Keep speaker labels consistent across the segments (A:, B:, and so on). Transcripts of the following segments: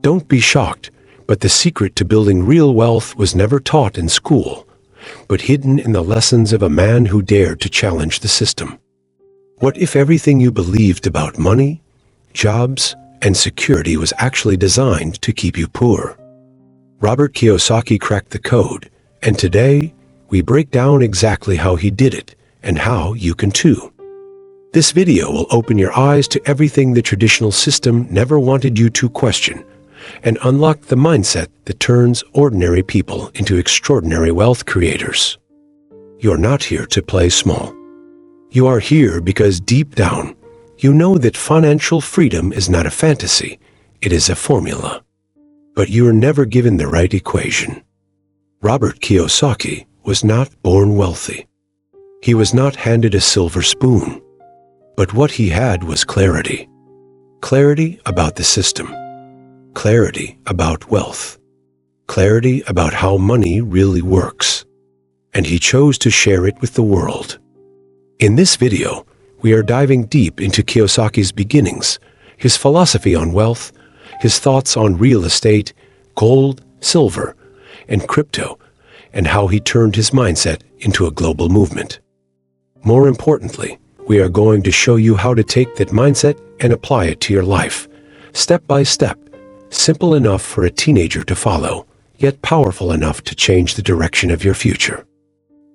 A: Don't be shocked, but the secret to building real wealth was never taught in school, but hidden in the lessons of a man who dared to challenge the system. What if everything you believed about money, jobs, and security was actually designed to keep you poor? Robert Kiyosaki cracked the code, and today we break down exactly how he did it and how you can too. This video will open your eyes to everything the traditional system never wanted you to question, and unlock the mindset that turns ordinary people into extraordinary wealth creators. You're not here to play small. You are here because deep down, you know that financial freedom is not a fantasy, it is a formula. But you are never given the right equation. Robert Kiyosaki was not born wealthy. He was not handed a silver spoon. But what he had was clarity. Clarity about the system. Clarity about wealth. Clarity about how money really works. And he chose to share it with the world. In this video, we are diving deep into Kiyosaki's beginnings, his philosophy on wealth, his thoughts on real estate, gold, silver, and crypto, and how he turned his mindset into a global movement. More importantly, we are going to show you how to take that mindset and apply it to your life, step by step, simple enough for a teenager to follow, yet powerful enough to change the direction of your future.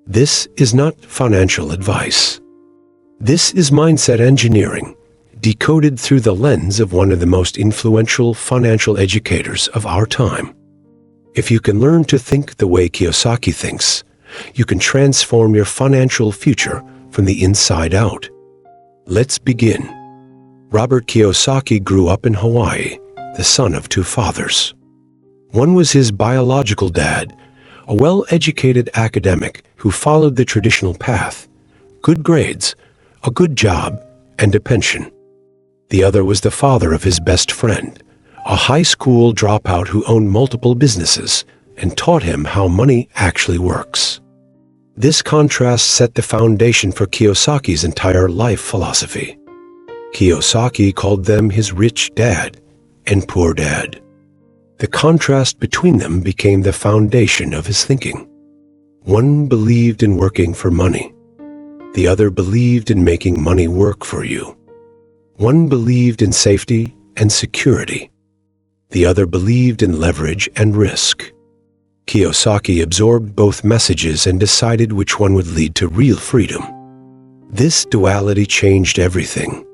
A: This is not financial advice. This is mindset engineering, decoded through the lens of one of the most influential financial educators of our time. If you can learn to think the way Kiyosaki thinks, you can transform your financial future from the inside out. Let's begin. Robert Kiyosaki grew up in Hawaii, the son of two fathers. One was his biological dad, a well-educated academic who followed the traditional path, good grades, a good job, and a pension. The other was the father of his best friend, a high school dropout who owned multiple businesses and taught him how money actually works. This contrast set the foundation for Kiyosaki's entire life philosophy. Kiyosaki called them his rich dad and poor dad. The contrast between them became the foundation of his thinking. One believed in working for money. The other believed in making money work for you. One believed in safety and security. The other believed in leverage and risk. Kiyosaki absorbed both messages and decided which one would lead to real freedom. This duality changed everything.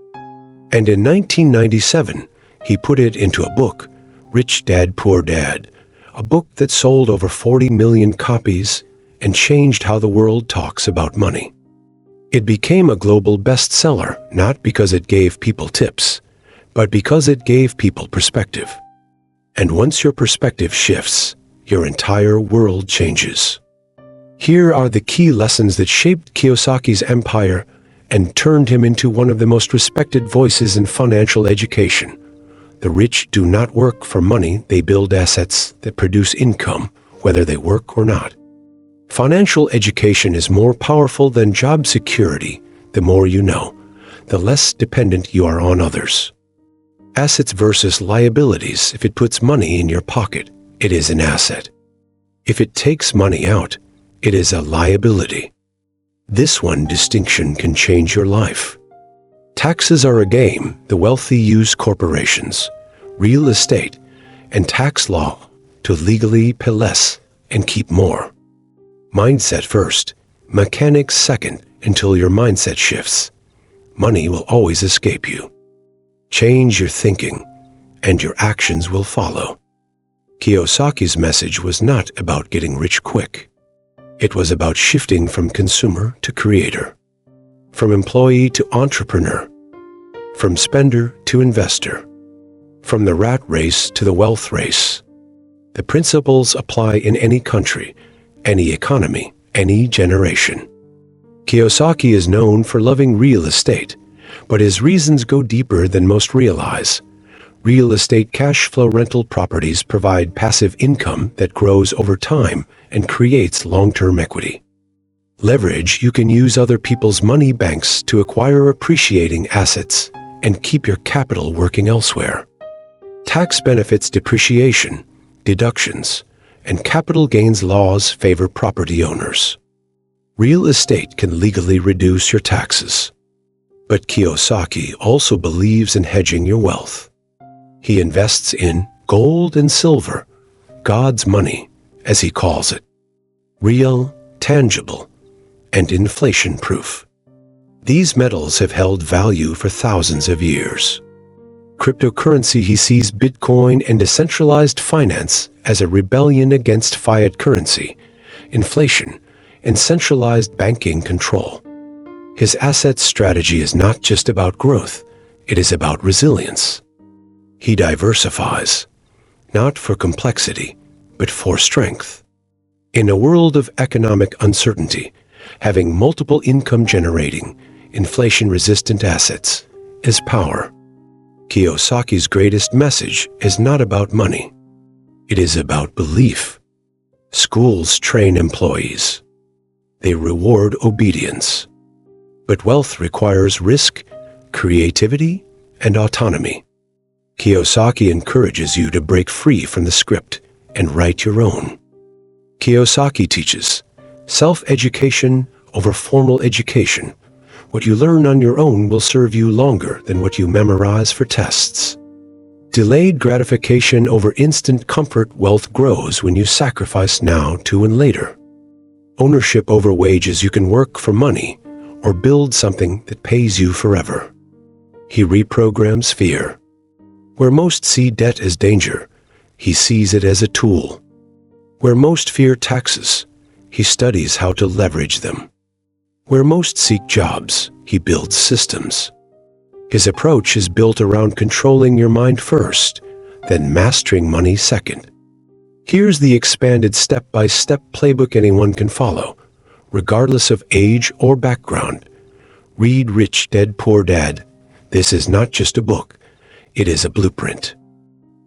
A: And in 1997, he put it into a book, Rich Dad, Poor Dad, a book that sold over 40 million copies and changed how the world talks about money. It became a global bestseller not because it gave people tips, but because it gave people perspective. And once your perspective shifts, your entire world changes. Here are the key lessons that shaped Kiyosaki's empire and turned him into one of the most respected voices in financial education. The rich do not work for money, they build assets that produce income, whether they work or not. Financial education is more powerful than job security. The more you know, the less dependent you are on others. Assets versus liabilities. If it puts money in your pocket, it is an asset. If it takes money out, it is a liability. This one distinction can change your life. Taxes are a game the wealthy use corporations, real estate, and tax law to legally pay less and keep more. Mindset first, mechanics second. Until your mindset shifts, money will always escape you. Change your thinking, and your actions will follow. Kiyosaki's message was not about getting rich quick. It was about shifting from consumer to creator, from employee to entrepreneur, from spender to investor, from the rat race to the wealth race. The principles apply in any country, any economy, any generation. Kiyosaki is known for loving real estate, but his reasons go deeper than most realize. Real estate cash flow rental properties provide passive income that grows over time and creates long-term equity. Leverage, you can use other people's money banks to acquire appreciating assets and keep your capital working elsewhere. Tax benefits depreciation, deductions, and capital gains laws favor property owners. Real estate can legally reduce your taxes. But Kiyosaki also believes in hedging your wealth. He invests in gold and silver, God's money, as he calls it, real, tangible, and inflation-proof. These metals have held value for thousands of years. Cryptocurrency, he sees Bitcoin and decentralized finance as a rebellion against fiat currency, inflation, and centralized banking control. His asset strategy is not just about growth, it is about resilience. He diversifies, not for complexity, but for strength. In a world of economic uncertainty, having multiple income-generating, inflation-resistant assets is power. Kiyosaki's greatest message is not about money. It is about belief. Schools train employees. They reward obedience. But wealth requires risk, creativity, and autonomy. Kiyosaki encourages you to break free from the script and write your own. Kiyosaki teaches self-education over formal education. What you learn on your own will serve you longer than what you memorize for tests. Delayed gratification over instant comfort. Wealth grows when you sacrifice now to win later. Ownership over wages. You can work for money or build something that pays you forever. He reprograms fear. Where most see debt as danger, he sees it as a tool. Where most fear taxes, he studies how to leverage them. Where most seek jobs, he builds systems. His approach is built around controlling your mind first, then mastering money second. Here's the expanded step-by-step playbook anyone can follow, regardless of age or background. Read Rich Dad Poor Dad. This is not just a book, it is a blueprint.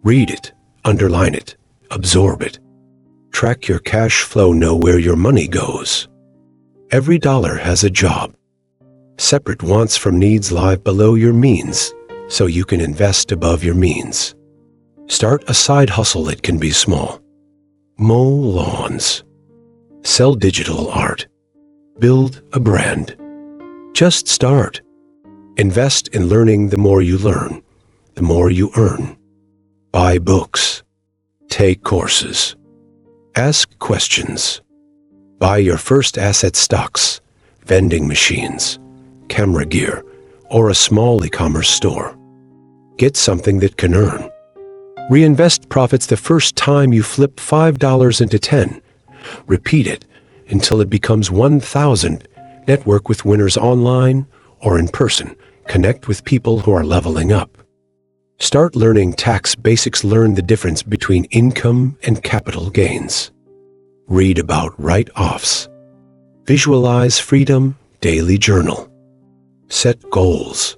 A: Read it, underline it, absorb it. Track your cash flow, know where your money goes. Every dollar has a job. Separate wants from needs. Live below your means, so you can invest above your means. Start a side hustle. It can be small. Mow lawns. Sell digital art. Build a brand. Just start. Invest in learning. The more you learn, the more you earn. Buy books. Take courses. Ask questions. Buy your first asset: stocks, vending machines, camera gear, or a small e-commerce store. Get something that can earn. Reinvest profits the first time you flip $5 into 10. Repeat it until it becomes 1,000. Network with winners online or in person. Connect with people who are leveling up. Start learning tax basics. Learn the difference between income and capital gains. Read about write-offs. Visualize freedom. Daily journal. Set goals.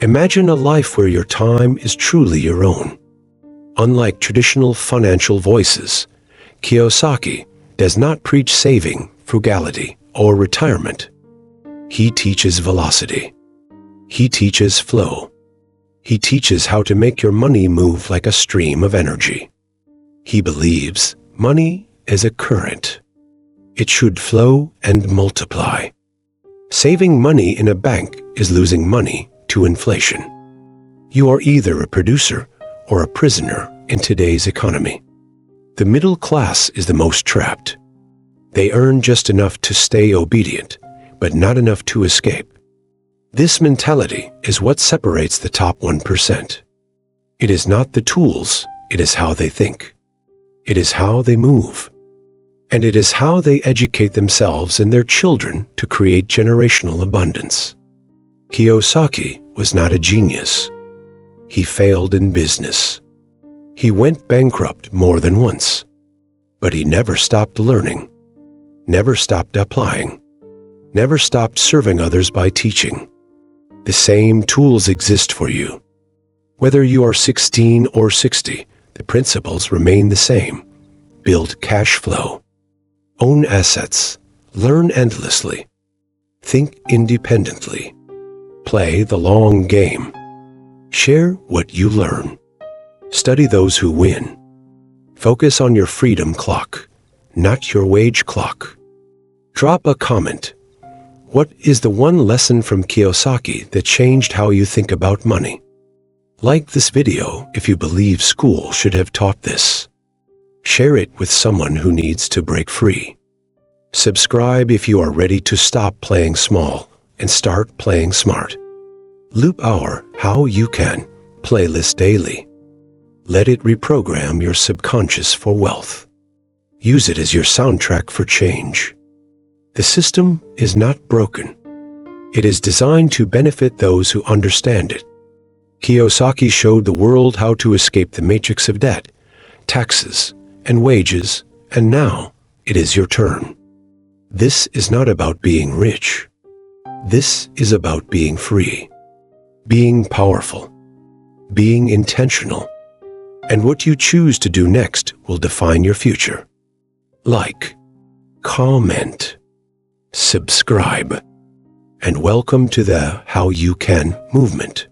A: Imagine a life where your time is truly your own. Unlike traditional financial voices, Kiyosaki does not preach saving, frugality, or retirement. He teaches velocity. He teaches flow. He teaches how to make your money move like a stream of energy. He believes money is a current. It should flow and multiply. Saving money in a bank is losing money to inflation. You are either a producer or a prisoner in today's economy. The middle class is the most trapped. They earn just enough to stay obedient, but not enough to escape. This mentality is what separates the top 1%. It is not the tools, it is how they think. It is how they move. And it is how they educate themselves and their children to create generational abundance. Kiyosaki was not a genius. He failed in business. He went bankrupt more than once. But he never stopped learning, never stopped applying, never stopped serving others by teaching. The same tools exist for you. Whether you are 16 or 60, the principles remain the same. Build cash flow. Own assets. Learn endlessly. Think independently. Play the long game. Share what you learn. Study those who win. Focus on your freedom clock, not your wage clock. Drop a comment. What is the one lesson from Kiyosaki that changed how you think about money? Like this video if you believe school should have taught this. Share it with someone who needs to break free. Subscribe if you are ready to stop playing small and start playing smart. Loop our How You Can playlist daily. Let it reprogram your subconscious for wealth. Use it as your soundtrack for change. The system is not broken. It is designed to benefit those who understand it. Kiyosaki showed the world how to escape the matrix of debt, taxes, and wages, and now it is your turn. This is not about being rich. This is about being free, being powerful, being intentional. And what you choose to do next will define your future. Like, comment, subscribe, and welcome to the How You Can movement.